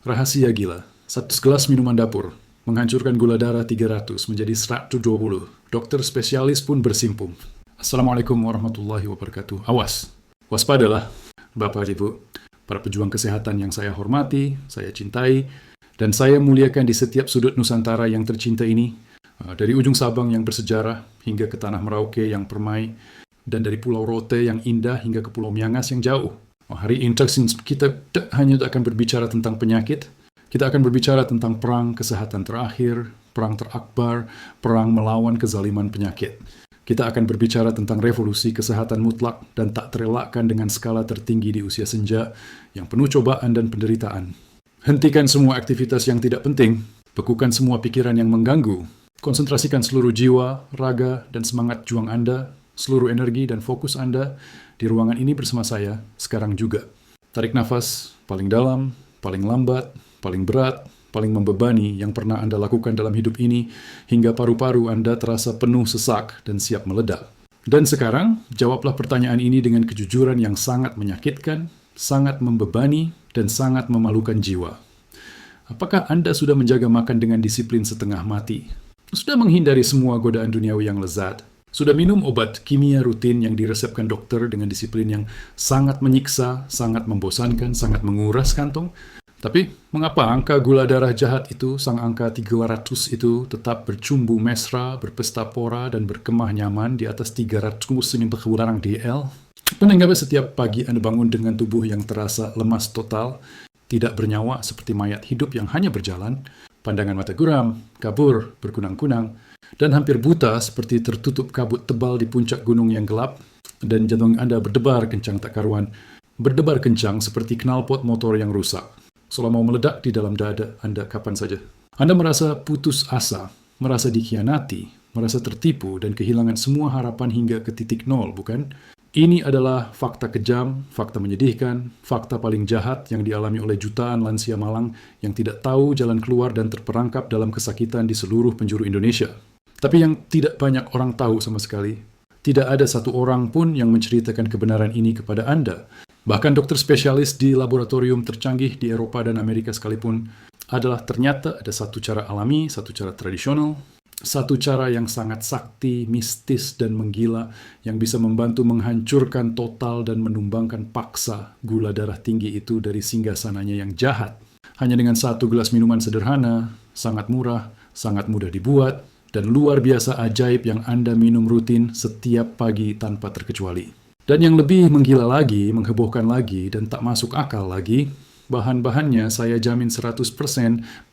Rahasia gila. Satu gelas minuman dapur menghancurkan gula darah 300 menjadi 120. Dokter spesialis pun bersimpung. Assalamualaikum warahmatullahi wabarakatuh. Awas, waspadalah Bapak Ibu, para pejuang kesehatan yang saya hormati, saya cintai, dan saya muliakan di setiap sudut Nusantara yang tercinta ini, dari ujung Sabang yang bersejarah hingga ke tanah Merauke yang permai, dan dari Pulau Rote yang indah hingga ke Pulau Miangas yang jauh. Hari ini kita hanya akan berbicara tentang penyakit, kita akan berbicara tentang perang kesehatan terakhir, perang terakbar, perang melawan kezaliman penyakit. Kita akan berbicara tentang revolusi kesehatan mutlak dan tak terelakkan dengan skala tertinggi di usia senja yang penuh cobaan dan penderitaan. Hentikan semua aktivitas yang tidak penting, bekukan semua pikiran yang mengganggu, konsentrasikan seluruh jiwa, raga, dan semangat juang Anda, seluruh energi dan fokus Anda di ruangan ini bersama saya sekarang juga. Tarik nafas paling dalam, paling lambat, paling berat, paling membebani yang pernah Anda lakukan dalam hidup ini hingga paru-paru Anda terasa penuh sesak dan siap meledak. Dan sekarang, jawablah pertanyaan ini dengan kejujuran yang sangat menyakitkan, sangat membebani, dan sangat memalukan jiwa. Apakah Anda sudah menjaga makan dengan disiplin setengah mati? Sudah menghindari semua godaan duniawi yang lezat? Sudah minum obat kimia rutin yang diresepkan dokter dengan disiplin yang sangat menyiksa, sangat membosankan, sangat menguras kantong? Tapi, mengapa angka gula darah jahat itu, sang angka 300 itu, tetap bercumbu mesra, berpesta pora, dan berkemah nyaman di atas 300 yang berkurang DL? Mengapa setiap pagi Anda bangun dengan tubuh yang terasa lemas total, tidak bernyawa seperti mayat hidup yang hanya berjalan, pandangan mata guram, kabur, berkunang-kunang, dan hampir buta seperti tertutup kabut tebal di puncak gunung yang gelap, dan jantung Anda berdebar kencang tak karuan, berdebar kencang seperti knalpot motor yang rusak. Seolah mau meledak di dalam dada Anda kapan saja. Anda merasa putus asa, merasa dikhianati, merasa tertipu, dan kehilangan semua harapan hingga ke titik nol, bukan? Ini adalah fakta kejam, fakta menyedihkan, fakta paling jahat yang dialami oleh jutaan lansia malang yang tidak tahu jalan keluar dan terperangkap dalam kesakitan di seluruh penjuru Indonesia. Tapi yang tidak banyak orang tahu sama sekali, tidak ada satu orang pun yang menceritakan kebenaran ini kepada Anda. Bahkan dokter spesialis di laboratorium tercanggih di Eropa dan Amerika sekalipun adalah ternyata ada satu cara alami, satu cara tradisional, satu cara yang sangat sakti, mistis, dan menggila yang bisa membantu menghancurkan total dan menumbangkan paksa gula darah tinggi itu dari singgasananya yang jahat. Hanya dengan satu gelas minuman sederhana, sangat murah, sangat mudah dibuat, dan luar biasa ajaib yang Anda minum rutin setiap pagi tanpa terkecuali. Dan yang lebih menggila lagi, menghebohkan lagi, dan tak masuk akal lagi, bahan-bahannya saya jamin 100%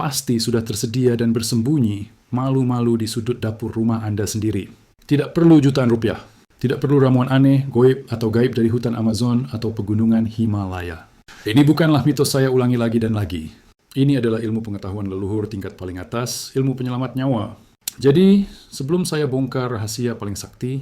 pasti sudah tersedia dan bersembunyi, malu-malu di sudut dapur rumah Anda sendiri. Tidak perlu jutaan rupiah, tidak perlu ramuan aneh, goib, atau gaib dari hutan Amazon atau pegunungan Himalaya. Ini bukanlah mitos saya ulangi lagi dan lagi. Ini adalah ilmu pengetahuan leluhur tingkat paling atas, ilmu penyelamat nyawa. Jadi, sebelum saya bongkar rahasia paling sakti,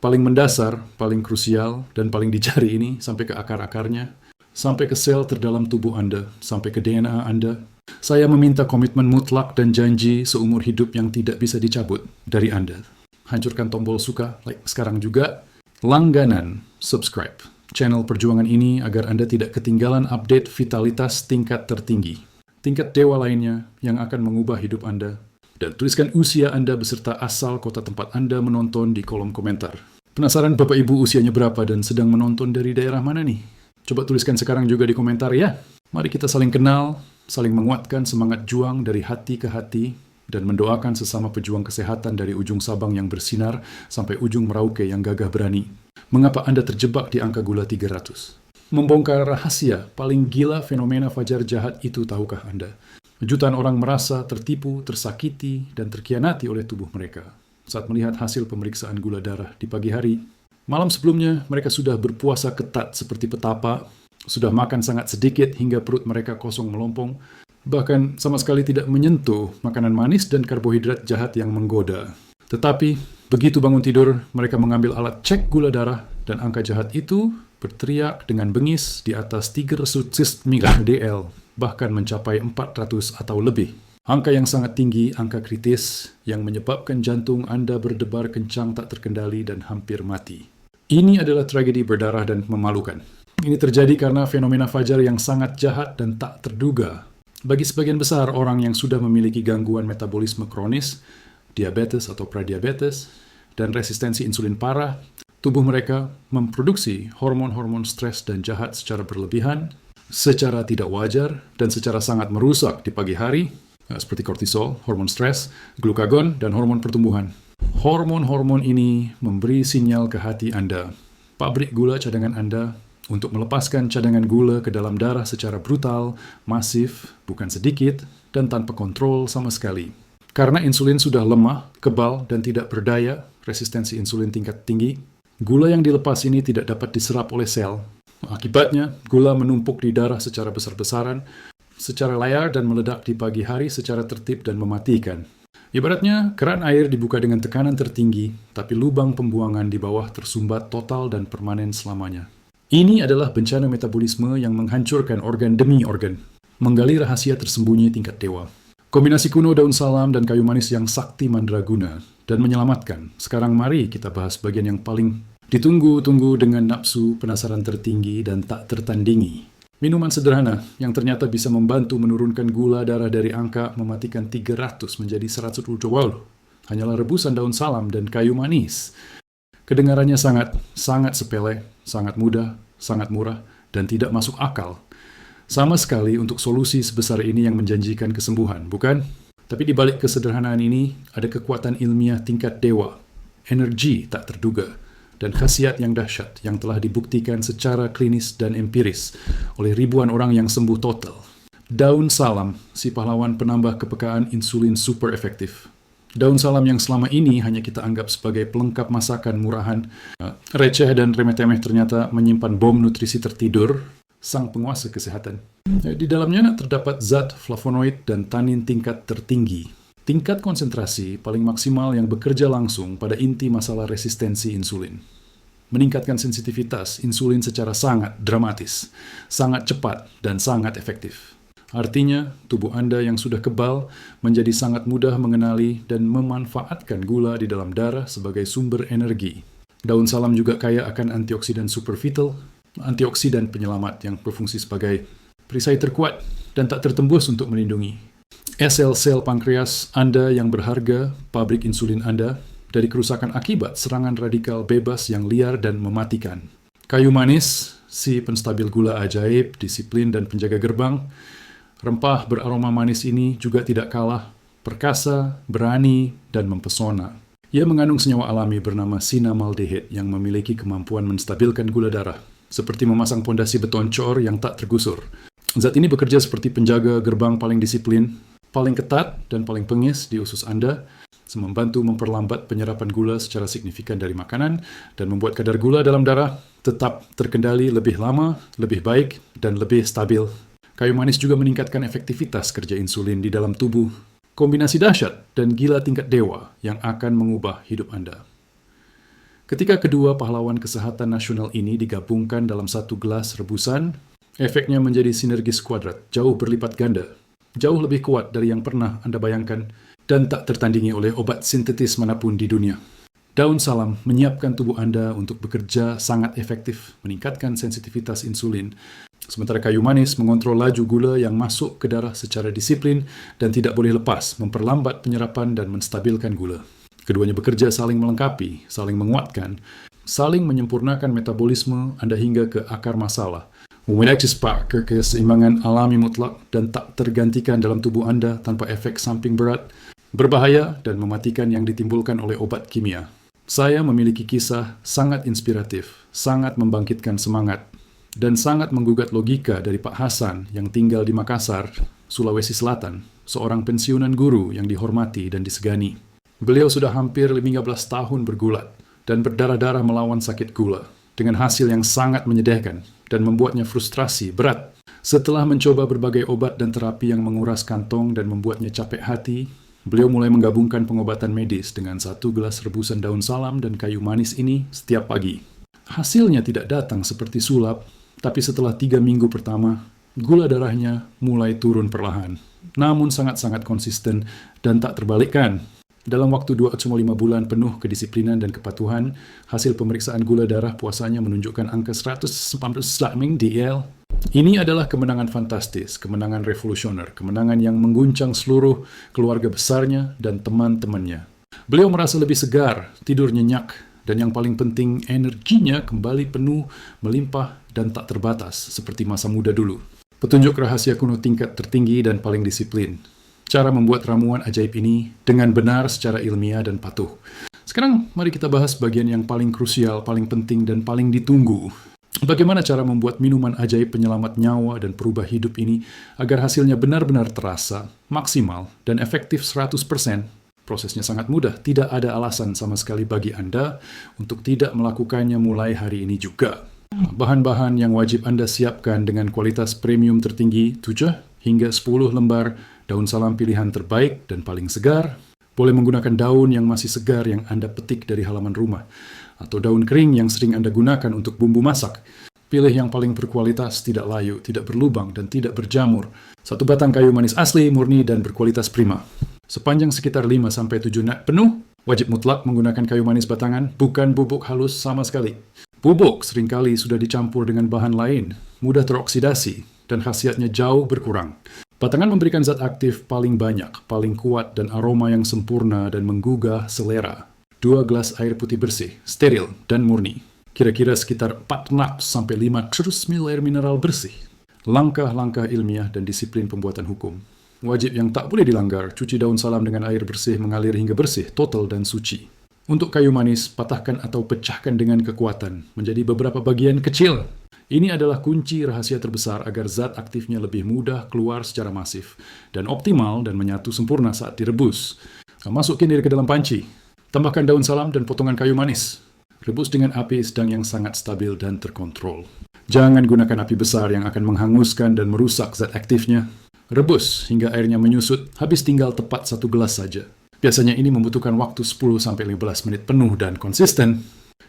paling mendasar, paling krusial, dan paling dicari ini sampai ke akar-akarnya, sampai ke sel terdalam tubuh Anda, sampai ke DNA Anda, saya meminta komitmen mutlak dan janji seumur hidup yang tidak bisa dicabut dari Anda. Hancurkan tombol suka, like sekarang juga, langganan, subscribe channel perjuangan ini agar Anda tidak ketinggalan update vitalitas tingkat tertinggi, tingkat dewa lainnya yang akan mengubah hidup Anda. Dan tuliskan usia Anda beserta asal kota tempat Anda menonton di kolom komentar. Penasaran Bapak Ibu usianya berapa dan sedang menonton dari daerah mana nih? Coba tuliskan sekarang juga di komentar ya. Mari kita saling kenal, saling menguatkan semangat juang dari hati ke hati, dan mendoakan sesama pejuang kesehatan dari ujung Sabang yang bersinar sampai ujung Merauke yang gagah berani. Mengapa Anda terjebak di angka gula 300? Membongkar rahasia paling gila fenomena fajar jahat itu tahukah Anda? Jutaan orang merasa tertipu, tersakiti, dan terkhianati oleh tubuh mereka saat melihat hasil pemeriksaan gula darah di pagi hari. Malam sebelumnya, mereka sudah berpuasa ketat seperti petapa, sudah makan sangat sedikit hingga perut mereka kosong melompong, bahkan sama sekali tidak menyentuh makanan manis dan karbohidrat jahat yang menggoda. Tetapi, begitu bangun tidur, mereka mengambil alat cek gula darah dan angka jahat itu berteriak dengan bengis di atas 300 mg/dl. Bahkan mencapai 400 atau lebih. Angka yang sangat tinggi, angka kritis, yang menyebabkan jantung Anda berdebar kencang tak terkendali dan hampir mati. Ini adalah tragedi berdarah dan memalukan. Ini terjadi karena fenomena fajar yang sangat jahat dan tak terduga. Bagi sebagian besar orang yang sudah memiliki gangguan metabolisme kronis, diabetes atau pradiabetes, dan resistensi insulin parah, tubuh mereka memproduksi hormon-hormon stres dan jahat secara berlebihan, secara tidak wajar, dan secara sangat merusak di pagi hari, seperti kortisol, hormon stres, glukagon, dan hormon pertumbuhan. Hormon-hormon ini memberi sinyal ke hati Anda, pabrik gula cadangan Anda, untuk melepaskan cadangan gula ke dalam darah secara brutal, masif, bukan sedikit, dan tanpa kontrol sama sekali. Karena insulin sudah lemah, kebal, dan tidak berdaya, resistensi insulin tingkat tinggi, gula yang dilepas ini tidak dapat diserap oleh sel. Akibatnya, gula menumpuk di darah secara besar-besaran, secara layar dan meledak di pagi hari secara tertib dan mematikan. Ibaratnya, keran air dibuka dengan tekanan tertinggi, tapi lubang pembuangan di bawah tersumbat total dan permanen selamanya. Ini adalah bencana metabolisme yang menghancurkan organ demi organ, menggali rahasia tersembunyi tingkat dewa. Kombinasi kuno daun salam dan kayu manis yang sakti mandraguna dan menyelamatkan. Sekarang mari kita bahas bagian yang paling ditunggu-tunggu dengan nafsu penasaran tertinggi dan tak tertandingi. Minuman sederhana yang ternyata bisa membantu menurunkan gula darah dari angka mematikan 300 menjadi 120. Hanyalah rebusan daun salam dan kayu manis. Kedengarannya sangat sepele, sangat mudah, sangat murah, dan tidak masuk akal. Sama sekali untuk solusi sebesar ini yang menjanjikan kesembuhan, bukan? Tapi di balik kesederhanaan ini, ada kekuatan ilmiah tingkat dewa, energi tak terduga, dan khasiat yang dahsyat yang telah dibuktikan secara klinis dan empiris oleh ribuan orang yang sembuh total. Daun salam, si pahlawan penambah kepekaan insulin super efektif. Daun salam yang selama ini hanya kita anggap sebagai pelengkap masakan murahan, receh dan remeh-temeh ternyata menyimpan bom nutrisi tertidur, sang penguasa kesehatan. Di dalamnya terdapat zat flavonoid dan tanin tingkat tertinggi. Tingkat konsentrasi paling maksimal yang bekerja langsung pada inti masalah resistensi insulin. Meningkatkan sensitivitas insulin secara sangat dramatis, sangat cepat, dan sangat efektif. Artinya, tubuh Anda yang sudah kebal menjadi sangat mudah mengenali dan memanfaatkan gula di dalam darah sebagai sumber energi. Daun salam juga kaya akan antioksidan supervital, antioksidan penyelamat yang berfungsi sebagai perisai terkuat dan tak tertembus untuk melindungi sel-sel pankreas Anda yang berharga, pabrik insulin Anda, dari kerusakan akibat serangan radikal bebas yang liar dan mematikan. Kayu manis, si penstabil gula ajaib, disiplin, dan penjaga gerbang. Rempah beraroma manis ini juga tidak kalah perkasa, berani, dan mempesona. Ia mengandung senyawa alami bernama cinnamaldehyde yang memiliki kemampuan menstabilkan gula darah, seperti memasang pondasi beton cor yang tak tergusur. Zat ini bekerja seperti penjaga gerbang paling disiplin, paling ketat, dan paling pengis di usus Anda, membantu memperlambat penyerapan gula secara signifikan dari makanan dan membuat kadar gula dalam darah tetap terkendali lebih lama, lebih baik, dan lebih stabil. Kayu manis juga meningkatkan efektivitas kerja insulin di dalam tubuh. Kombinasi dahsyat dan gila tingkat dewa yang akan mengubah hidup Anda. Ketika kedua pahlawan kesehatan nasional ini digabungkan dalam satu gelas rebusan, efeknya menjadi sinergis kuadrat, jauh berlipat ganda, jauh lebih kuat dari yang pernah Anda bayangkan, dan tak tertandingi oleh obat sintetis manapun di dunia. Daun salam menyiapkan tubuh Anda untuk bekerja sangat efektif, meningkatkan sensitivitas insulin, sementara kayu manis mengontrol laju gula yang masuk ke darah secara disiplin dan tidak boleh lepas, memperlambat penyerapan dan menstabilkan gula. Keduanya bekerja saling melengkapi, saling menguatkan, saling menyempurnakan metabolisme Anda hingga ke akar masalah, memiliki spark ke keseimbangan alami mutlak dan tak tergantikan dalam tubuh Anda tanpa efek samping berat, berbahaya, dan mematikan yang ditimbulkan oleh obat kimia. Saya memiliki kisah sangat inspiratif, sangat membangkitkan semangat, dan sangat menggugat logika dari Pak Hasan yang tinggal di Makassar, Sulawesi Selatan, seorang pensiunan guru yang dihormati dan disegani. Beliau sudah hampir 15 tahun bergulat dan berdarah-darah melawan sakit gula, dengan hasil yang sangat menyedihkan dan membuatnya frustrasi berat. Setelah mencoba berbagai obat dan terapi yang menguras kantong dan membuatnya capek hati, beliau mulai menggabungkan pengobatan medis dengan satu gelas rebusan daun salam dan kayu manis ini setiap pagi. Hasilnya tidak datang seperti sulap, tapi setelah 3 minggu pertama, gula darahnya mulai turun perlahan, namun sangat-sangat konsisten dan tak terbalikkan. Dalam waktu 2,5 bulan penuh kedisiplinan dan kepatuhan, hasil pemeriksaan gula darah puasanya menunjukkan angka 190 DL. Ini adalah kemenangan fantastis, kemenangan revolusioner, kemenangan yang mengguncang seluruh keluarga besarnya dan teman-temannya. Beliau merasa lebih segar, tidur nyenyak, dan yang paling penting energinya kembali penuh, melimpah, dan tak terbatas seperti masa muda dulu. Petunjuk rahasia kuno tingkat tertinggi dan paling disiplin. Cara membuat ramuan ajaib ini dengan benar secara ilmiah dan patuh. Sekarang mari kita bahas bagian yang paling krusial, paling penting, dan paling ditunggu. Bagaimana cara membuat minuman ajaib penyelamat nyawa dan perubah hidup ini agar hasilnya benar-benar terasa, maksimal, dan efektif 100%? Prosesnya sangat mudah, tidak ada alasan sama sekali bagi Anda untuk tidak melakukannya mulai hari ini juga. Bahan-bahan yang wajib Anda siapkan dengan kualitas premium tertinggi 7 hingga 10 lembar daun salam pilihan terbaik dan paling segar. Boleh menggunakan daun yang masih segar yang Anda petik dari halaman rumah, atau daun kering yang sering Anda gunakan untuk bumbu masak. Pilih yang paling berkualitas, tidak layu, tidak berlubang, dan tidak berjamur. 1 batang kayu manis asli, murni, dan berkualitas prima. Sepanjang sekitar 5-7 nat penuh, wajib mutlak menggunakan kayu manis batangan, bukan bubuk halus sama sekali. Bubuk seringkali sudah dicampur dengan bahan lain, mudah teroksidasi, dan khasiatnya jauh berkurang. Batangan memberikan zat aktif paling banyak, paling kuat, dan aroma yang sempurna dan menggugah selera. 2 gelas air putih bersih, steril, dan murni. Kira-kira sekitar 4,5 terus ml air mineral bersih. Langkah-langkah ilmiah dan disiplin pembuatan hukum. Wajib yang tak boleh dilanggar, cuci daun salam dengan air bersih mengalir hingga bersih, total dan suci. Untuk kayu manis, patahkan atau pecahkan dengan kekuatan menjadi beberapa bagian kecil. Ini adalah kunci rahasia terbesar agar zat aktifnya lebih mudah keluar secara masif dan optimal dan menyatu sempurna saat direbus. Masukin diri ke dalam panci. Tambahkan daun salam dan potongan kayu manis. Rebus dengan api sedang yang sangat stabil dan terkontrol. Jangan gunakan api besar yang akan menghanguskan dan merusak zat aktifnya. Rebus hingga airnya menyusut, habis tinggal tepat 1 gelas saja. Biasanya ini membutuhkan waktu 10-15 menit penuh dan konsisten.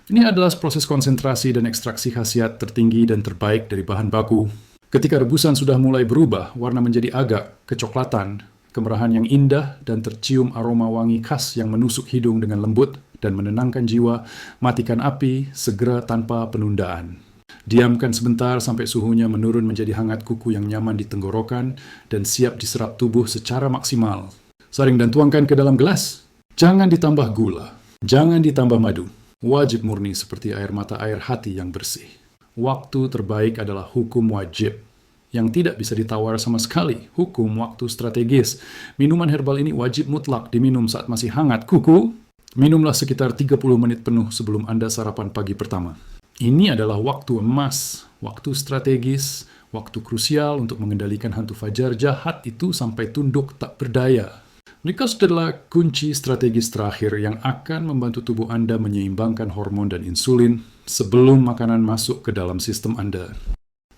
Ini adalah proses konsentrasi dan ekstraksi khasiat tertinggi dan terbaik dari bahan baku. Ketika rebusan sudah mulai berubah, warna menjadi agak kecoklatan, kemerahan yang indah dan tercium aroma wangi khas yang menusuk hidung dengan lembut dan menenangkan jiwa, matikan api segera tanpa penundaan. Diamkan sebentar sampai suhunya menurun menjadi hangat kuku yang nyaman di tenggorokan dan siap diserap tubuh secara maksimal. Saring dan tuangkan ke dalam gelas. Jangan ditambah gula, jangan ditambah madu. Wajib murni seperti air mata air hati yang bersih. Waktu terbaik adalah hukum wajib, yang tidak bisa ditawar sama sekali. Hukum waktu strategis. Minuman herbal ini wajib mutlak diminum saat masih hangat kuku. Minumlah sekitar 30 menit penuh sebelum Anda sarapan pagi pertama. Ini adalah waktu emas, waktu strategis, waktu krusial untuk mengendalikan hantu fajar jahat itu sampai tunduk tak berdaya. Glucose adalah kunci strategis terakhir yang akan membantu tubuh Anda menyeimbangkan hormon dan insulin sebelum makanan masuk ke dalam sistem Anda.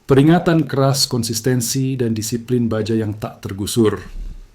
Peringatan keras, konsistensi, dan disiplin baja yang tak tergusur.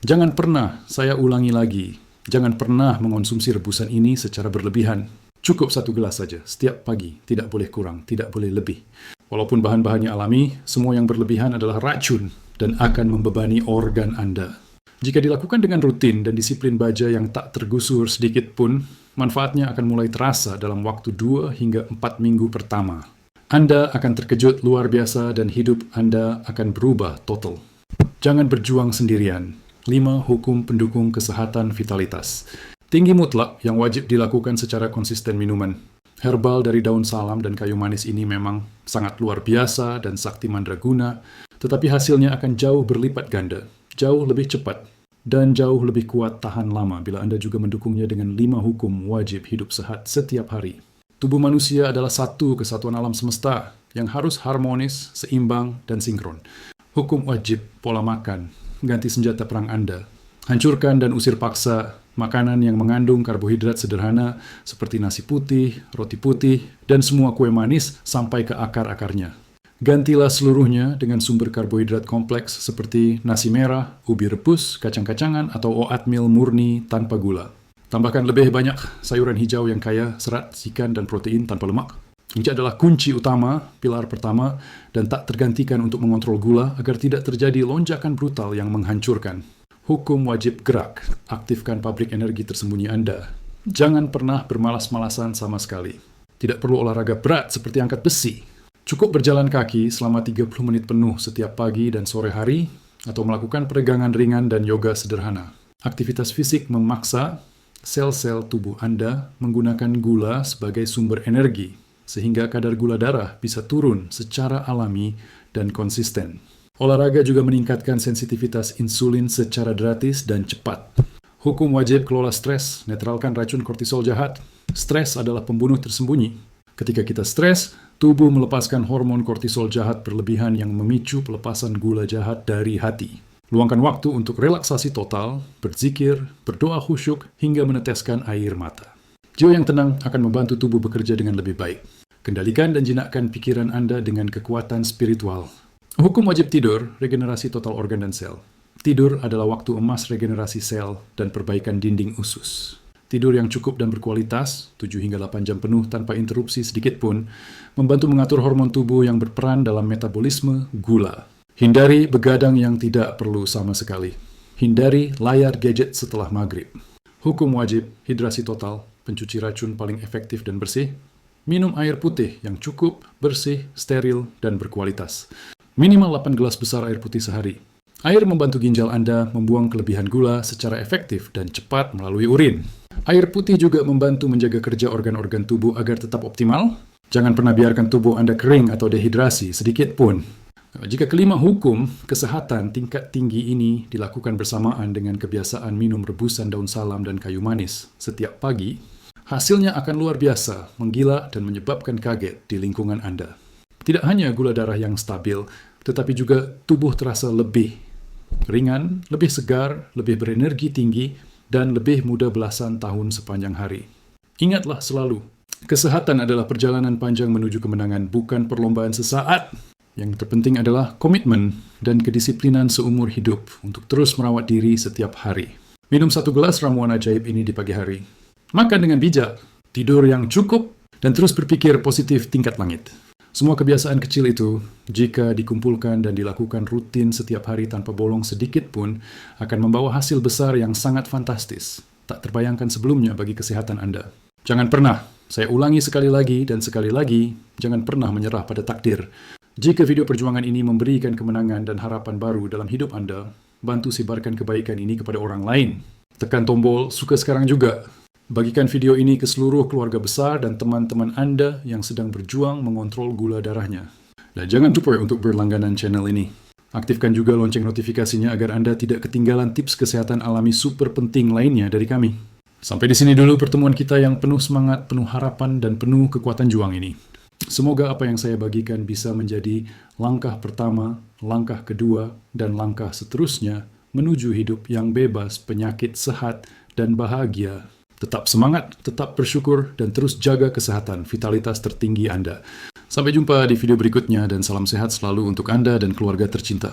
Jangan pernah, saya ulangi lagi, jangan pernah mengonsumsi rebusan ini secara berlebihan. Cukup 1 gelas saja, setiap pagi, tidak boleh kurang, tidak boleh lebih. Walaupun bahan-bahannya alami, semua yang berlebihan adalah racun dan akan membebani organ Anda. Jika dilakukan dengan rutin dan disiplin baja yang tak tergusur sedikit pun, manfaatnya akan mulai terasa dalam waktu 2 hingga 4 minggu pertama. Anda akan terkejut luar biasa dan hidup Anda akan berubah total. Jangan berjuang sendirian. 5 hukum pendukung kesehatan vitalitas. Tinggi mutlak yang wajib dilakukan secara konsisten minuman. Herbal dari daun salam dan kayu manis ini memang sangat luar biasa dan sakti mandraguna, tetapi hasilnya akan jauh berlipat ganda. Jauh lebih cepat, dan jauh lebih kuat tahan lama bila Anda juga mendukungnya dengan 5 hukum wajib hidup sehat setiap hari. Tubuh manusia adalah satu kesatuan alam semesta yang harus harmonis, seimbang, dan sinkron. Hukum wajib, pola makan, ganti senjata perang Anda. Hancurkan dan usir paksa makanan yang mengandung karbohidrat sederhana seperti nasi putih, roti putih, dan semua kue manis sampai ke akar-akarnya. Gantilah seluruhnya dengan sumber karbohidrat kompleks seperti nasi merah, ubi rebus, kacang-kacangan, atau oatmeal murni tanpa gula. Tambahkan lebih banyak sayuran hijau yang kaya serat, ikan, dan protein tanpa lemak. Ini adalah kunci utama, pilar pertama, dan tak tergantikan untuk mengontrol gula agar tidak terjadi lonjakan brutal yang menghancurkan. Hukum wajib gerak, aktifkan pabrik energi tersembunyi Anda. Jangan pernah bermalas-malasan sama sekali. Tidak perlu olahraga berat seperti angkat besi. Cukup berjalan kaki selama 30 menit penuh setiap pagi dan sore hari, atau melakukan peregangan ringan dan yoga sederhana. Aktivitas fisik memaksa sel-sel tubuh Anda menggunakan gula sebagai sumber energi, sehingga kadar gula darah bisa turun secara alami dan konsisten. Olahraga juga meningkatkan sensitivitas insulin secara gratis dan cepat. Hukum wajib kelola stres, netralkan racun kortisol jahat. Stres adalah pembunuh tersembunyi. Ketika kita stres, tubuh melepaskan hormon kortisol jahat berlebihan yang memicu pelepasan gula jahat dari hati. Luangkan waktu untuk relaksasi total, berzikir, berdoa khusyuk, hingga meneteskan air mata. Jiwa yang tenang akan membantu tubuh bekerja dengan lebih baik. Kendalikan dan jinakkan pikiran Anda dengan kekuatan spiritual. Hukum wajib tidur, regenerasi total organ dan sel. Tidur adalah waktu emas regenerasi sel dan perbaikan dinding usus. Tidur yang cukup dan berkualitas, 7 hingga 8 jam penuh tanpa interupsi sedikit pun, membantu mengatur hormon tubuh yang berperan dalam metabolisme gula. Hindari begadang yang tidak perlu sama sekali. Hindari layar gadget setelah maghrib. Hukum wajib, hidrasi total, pencuci racun paling efektif dan bersih. Minum air putih yang cukup, bersih, steril, dan berkualitas. Minimal 8 gelas besar air putih sehari. Air membantu ginjal Anda membuang kelebihan gula secara efektif dan cepat melalui urin. Air putih juga membantu menjaga kerja organ-organ tubuh agar tetap optimal. Jangan pernah biarkan tubuh Anda kering atau dehidrasi sedikit pun. Jika kelima hukum kesehatan tingkat tinggi ini dilakukan bersamaan dengan kebiasaan minum rebusan daun salam dan kayu manis setiap pagi, hasilnya akan luar biasa, menggila dan menyebabkan kaget di lingkungan Anda. Tidak hanya gula darah yang stabil, tetapi juga tubuh terasa lebih ringan, lebih segar, lebih berenergi tinggi, dan lebih muda belasan tahun sepanjang hari. Ingatlah selalu, kesehatan adalah perjalanan panjang menuju kemenangan, bukan perlombaan sesaat. Yang terpenting adalah komitmen dan kedisiplinan seumur hidup untuk terus merawat diri setiap hari. Minum 1 gelas ramuan ajaib ini di pagi hari. Makan dengan bijak, tidur yang cukup, dan terus berpikir positif tingkat langit. Semua kebiasaan kecil itu, jika dikumpulkan dan dilakukan rutin setiap hari tanpa bolong sedikit pun, akan membawa hasil besar yang sangat fantastis, tak terbayangkan sebelumnya bagi kesehatan Anda. Jangan pernah, saya ulangi sekali lagi dan sekali lagi, jangan pernah menyerah pada takdir. Jika video perjuangan ini memberikan kemenangan dan harapan baru dalam hidup Anda, bantu sebarkan kebaikan ini kepada orang lain. Tekan tombol suka sekarang juga. Bagikan video ini ke seluruh keluarga besar dan teman-teman Anda yang sedang berjuang mengontrol gula darahnya. Dan jangan lupa untuk berlangganan channel ini. Aktifkan juga lonceng notifikasinya agar Anda tidak ketinggalan tips kesehatan alami super penting lainnya dari kami. Sampai di sini dulu pertemuan kita yang penuh semangat, penuh harapan, dan penuh kekuatan juang ini. Semoga apa yang saya bagikan bisa menjadi langkah pertama, langkah kedua, dan langkah seterusnya menuju hidup yang bebas penyakit, sehat, dan bahagia. Tetap semangat, tetap bersyukur, dan terus jaga kesehatan, vitalitas tertinggi Anda. Sampai jumpa di video berikutnya, dan salam sehat selalu untuk Anda dan keluarga tercinta.